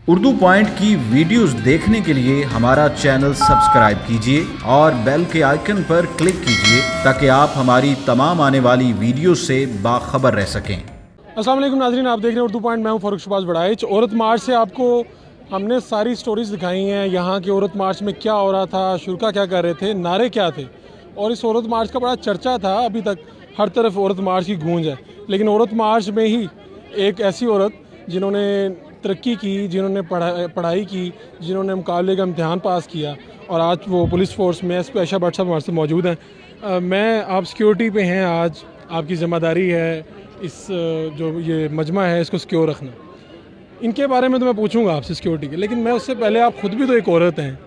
Urdu point की videos देखने के लिए हमारा चैनल सब्सक्राइब कीजिए और बेल के आइकन पर क्लिक कीजिए ताकि आप हमारी तमाम आने वाली वीडियो से बाखबर रह सकें। अस्सलाम वालेकुम नाज़रीन, आप देख रहे हैं उर्दू पॉइंट। मैं हूं फ़ारूक शहबाज बड़ाइच। औरत मार्च से आपको हमने सारी स्टोरीज़ दिखाई हैं, यहाँ के औरत मार्च में क्या हो रहा था, शुरा क्या कर रहे थे, नारे क्या थे। और इस औरत मार्च का बड़ा चर्चा था, अभी तक हर तरफ औरत मार्च की गूंज है। लेकिन औरत मार्च में ही एक ऐसी औरत जिन्होंने तरक्की की, जिन्होंने पढ़ाई की, जिन्होंने मुकाबले का इम्तहान पास किया और आज वो पुलिस फ़ोर्स में एसपी आयशा भट्ट साहब हमारे से मौजूद हैं। मैं आप सिक्योरिटी पे हैं, आज आपकी ज़िम्मेदारी है इस जो ये मजमा है इसको सिक्योर रखना। इनके बारे में तो मैं पूछूंगा आपसे सिक्योरिटी के, लेकिन मैं उससे पहले आप ख़ुद भी तो एक औरत हैं,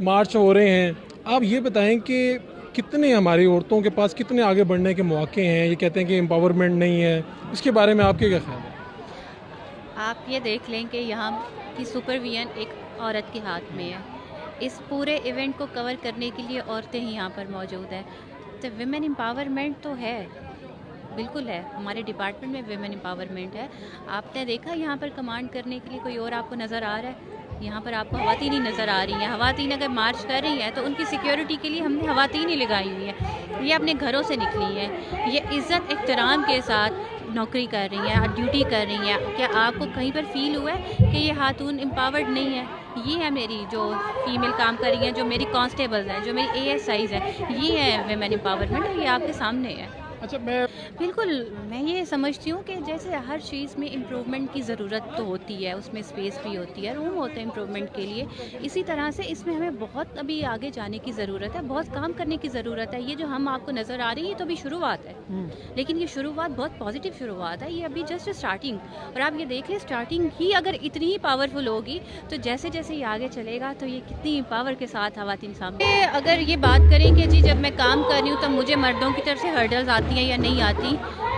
मार्च हो रहे हैं, आप ये बताएं कि कितने हमारी औरतों के पास कितने आगे बढ़ने के मौके हैं। ये कहते हैं कि एम्पावरमेंट नहीं है, इसके बारे में आपके क्या ख्याल है? आप ये देख लें कि यहाँ की सुपरविजन एक औरत के हाथ में है। इस पूरे इवेंट को कवर करने के लिए औरतें ही यहाँ पर मौजूद हैं। तो विमेन एम्पावरमेंट तो है, बिल्कुल है, हमारे डिपार्टमेंट में विमेन एम्पावरमेंट है। आपने देखा यहाँ पर कमांड करने के लिए कोई और आपको नज़र आ रहा है? यहाँ पर आपको ख़वातीन ही नज़र आ रही हैं। ख़वातीन अगर मार्च कर रही हैं तो उनकी सिक्योरिटी के लिए हमने ख़वातीन ही लगाई हुई हैं। ये अपने घरों से निकली हैं, ये इज़्ज़त एहतराम के साथ नौकरी कर रही हैं, ड्यूटी कर रही हैं। क्या आपको कहीं पर फील हुआ है कि ये खातून एम्पावर्ड नहीं है? ये है मेरी जो फीमेल काम कर रही हैं, जो मेरी कांस्टेबल्स हैं, जो मेरी ASIs हैं, ये है विमेन एम्पावरमेंट और ये आपके सामने है। अच्छा, बिल्कुल, मैं ये समझती हूँ कि जैसे हर चीज़ में इम्प्रूवमेंट की ज़रूरत तो होती है, उसमें स्पेस भी होती है, रूम होते हैं इम्प्रूवमेंट के लिए। इसी तरह से इसमें हमें बहुत अभी आगे जाने की ज़रूरत है, बहुत काम करने की ज़रूरत है। ये जो हम आपको नज़र आ रही है तो अभी शुरुआत है, लेकिन ये शुरुआत बहुत पॉजिटिव शुरुआत है। ये अभी जस्ट स्टार्टिंग, और आप ये देख लें स्टार्टिंग ही अगर इतनी ही पावरफुल होगी तो जैसे जैसे ये आगे चलेगा तो ये कितनी पावर के साथ ख़वातीन सामने। अगर ये बात करें कि जी जब मैं काम कर रही हूँ तब मुझे मर्दों की तरफ से हर्डल्स आती हैं या नहीं आती,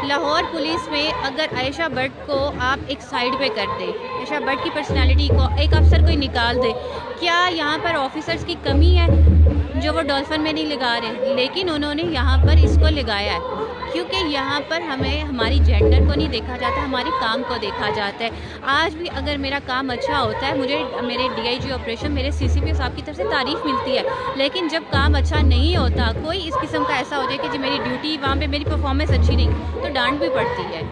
लाहौर पुलिस में अगर आयशा भट्ट को आप एक साइड पे कर दे, आयशा भट्ट की पर्सनालिटी को एक अफसर को निकाल दे, क्या यहाँ पर ऑफिसर्स की कमी है जो वो डॉल्फिन में नहीं लगा रहे? लेकिन उन्होंने यहाँ पर इसको लगाया है क्योंकि यहाँ पर हमें हमारी जेंडर को नहीं देखा जाता, हमारे काम को देखा जाता है। आज भी अगर मेरा काम अच्छा होता है, मुझे मेरे DIG ऑपरेशन, मेरे CCP साहब की तरफ से तारीफ़ मिलती है, लेकिन जब काम अच्छा नहीं होता, कोई इस किस्म का ऐसा हो जाए कि जी मेरी ड्यूटी वहाँ पे मेरी परफॉर्मेंस अच्छी नहीं, तो डांट भी पड़ती है।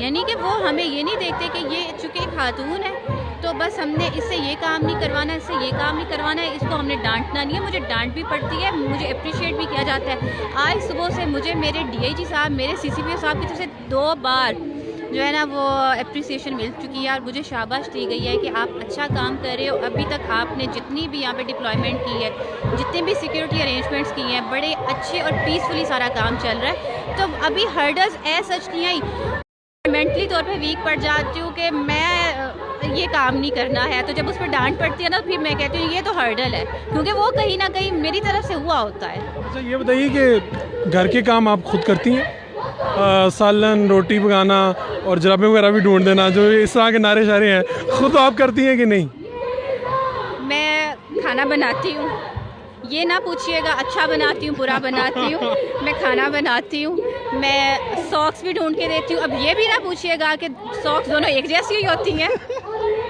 यानी कि वो हमें ये नहीं देखते कि ये चूँकि एक खातून है तो बस हमने इससे ये काम नहीं करवाना, इससे ये काम नहीं करवाना है, इसको हमने डांटना नहीं है। मुझे डांट भी पड़ती है, मुझे अप्रिशिएट भी किया जाता है। आज सुबह से मुझे मेरे DIG साहब, मेरे CCP साहब की तरफ से 2 बार जो है ना वो अप्रिसिएशन मिल चुकी है और मुझे शाबाश दी गई है कि आप अच्छा काम कर रहे हो। अभी तक आपने जितनी भी यहाँ पे डिप्लॉयमेंट की है, जितने भी सिक्योरिटी अरेंजमेंट्स किए हैं, बड़े अच्छे और पीसफुली सारा काम चल रहा है। तो अभी हर्डल्स सच नहीं आई, मेंटली तौर पे वीक पड़ जाती हूँ कि मैं ये काम नहीं करना है, तो जब उस पर डांट पड़ती है ना फिर मैं कहती हूँ ये तो हर्डल है, क्योंकि वो कहीं ना कहीं मेरी तरफ से हुआ होता है। अच्छा, ये बताइए कि घर के काम आप खुद करती हैं? सालन, रोटी पकाना और जराबे वगैरह भी ढूंढ देना, जो इस तरह के नारे शारे हैं, खुद आप करती हैं कि नहीं? मैं खाना बनाती हूँ, ये ना पूछिएगा अच्छा बनाती हूँ बुरा बनाती हूँ, मैं खाना बनाती हूँ, मैं सॉक्स भी ढूंढ के देती हूँ। अब ये भी ना पूछिएगा कि सॉक्स दोनों एक जैसी ही होती हैं।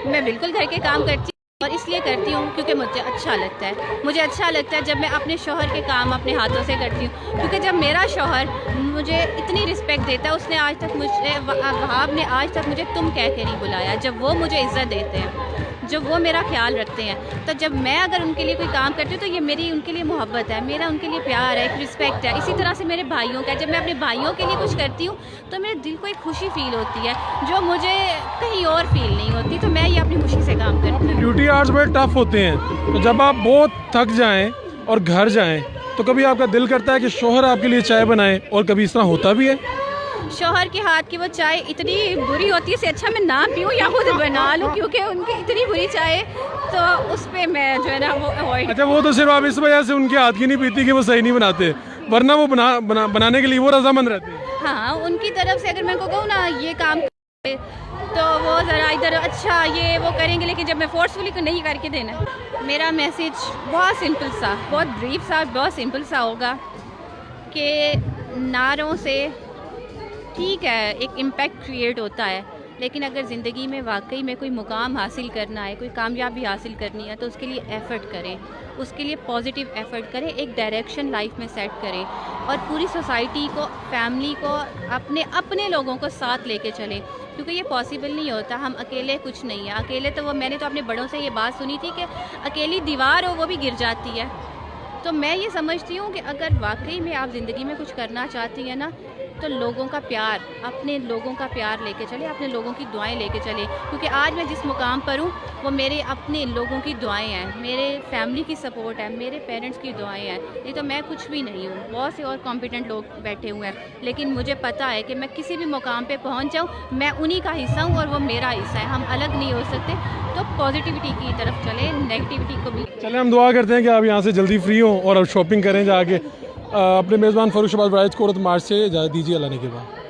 मैं बिल्कुल घर के काम करती हूँ और इसलिए करती हूँ क्योंकि मुझे अच्छा लगता है। मुझे अच्छा लगता है जब मैं अपने शौहर के काम अपने हाथों से करती हूँ, क्योंकि जब मेरा शौहर मुझे इतनी रिस्पेक्ट देता है, उसने आज तक मुझे, वहाब ने आज तक मुझे तुम कह के नहीं बुलाया। जब वो मुझे इज़्ज़त देते हैं, जब वो मेरा ख्याल रखते हैं, तो जब मैं अगर उनके लिए कोई काम करती हूँ तो ये मेरी उनके लिए मोहब्बत है, मेरा उनके लिए प्यार है, एक रिस्पेक्ट है। इसी तरह से मेरे भाइयों का, जब मैं अपने भाइयों के लिए कुछ करती हूँ तो मेरे दिल को एक खुशी फील होती है जो मुझे कहीं और फील नहीं होती। तो मैं ये अपनी खुशी से काम करती हूँ। ड्यूटी आवर्स बड़े टफ होते हैं, तो जब आप बहुत थक जाएँ और घर जाएँ तो कभी आपका दिल करता है कि शौहर आपके लिए चाय बनाए, और कभी इस तरह होता भी है? शौहर के हाथ की वो चाय इतनी बुरी होती है, इससे अच्छा मैं ना पीऊँ या खुद बना लूँ, क्योंकि उनकी इतनी बुरी चाय तो उस पर मैं जो है ना वो अवॉइड। अच्छा, वो तो सिर्फ आप इस वजह से उनके हाथ की नहीं पीती कि वो सही नहीं बनाते, वरना वो बनाने के लिए वो रजामंद रहते हैं। हाँ, उनकी तरफ से अगर मैं को कहूँ ना ये काम तो वो ज़रा इधर अच्छा ये वो करेंगे, लेकिन जब मैं फोर्सफुली तो नहीं करके देना। मेरा मैसेज बहुत सिंपल सा, बहुत ब्रीफ सा, बहुत सिंपल सा होगा कि नारों से ठीक है एक इम्पैक्ट क्रिएट होता है, लेकिन अगर ज़िंदगी में वाकई में कोई मुकाम हासिल करना है, कोई कामयाबी हासिल करनी है, तो उसके लिए एफ़र्ट करें, उसके लिए पॉजिटिव एफ़र्ट करें, एक डायरेक्शन लाइफ में सेट करें और पूरी सोसाइटी को, फैमिली को, अपने लोगों को साथ लेके चलें, क्योंकि ये पॉसिबल नहीं होता। हम अकेले कुछ नहीं है। अकेले तो वो, मैंने तो अपने बड़ों से ये बात सुनी थी कि अकेली दीवार हो वो भी गिर जाती है। तो मैं ये समझती हूँ कि अगर वाकई में आप ज़िंदगी में कुछ करना चाहती हैं ना, तो लोगों का प्यार, अपने लोगों का प्यार लेके चले, अपने लोगों की दुआएं लेके चले, क्योंकि आज मैं जिस मुकाम पर हूँ वो मेरे अपने लोगों की दुआएं हैं, मेरे फैमिली की सपोर्ट है, मेरे पेरेंट्स की दुआएं हैं। नहीं तो मैं कुछ भी नहीं हूँ। बहुत से और कॉम्पिटेंट लोग बैठे हुए हैं, लेकिन मुझे पता है कि मैं किसी भी मुकाम पर पहुँच जाऊँ, मैं उन्हीं का हिस्सा हूँ और वो मेरा हिस्सा है। हम अलग नहीं हो सकते। तो पॉजिटिविटी की तरफ चले, नेगेटिविटी को भी। चले, हम दुआ करते हैं कि आप यहाँ से जल्दी फ्री हों और अब शॉपिंग करें जाके। अपने मेज़बान फ़ारूक शहबाज बड़ाइच को औरत मार्च से इजाज़त दीजिए। अल्लाह ने के बाद।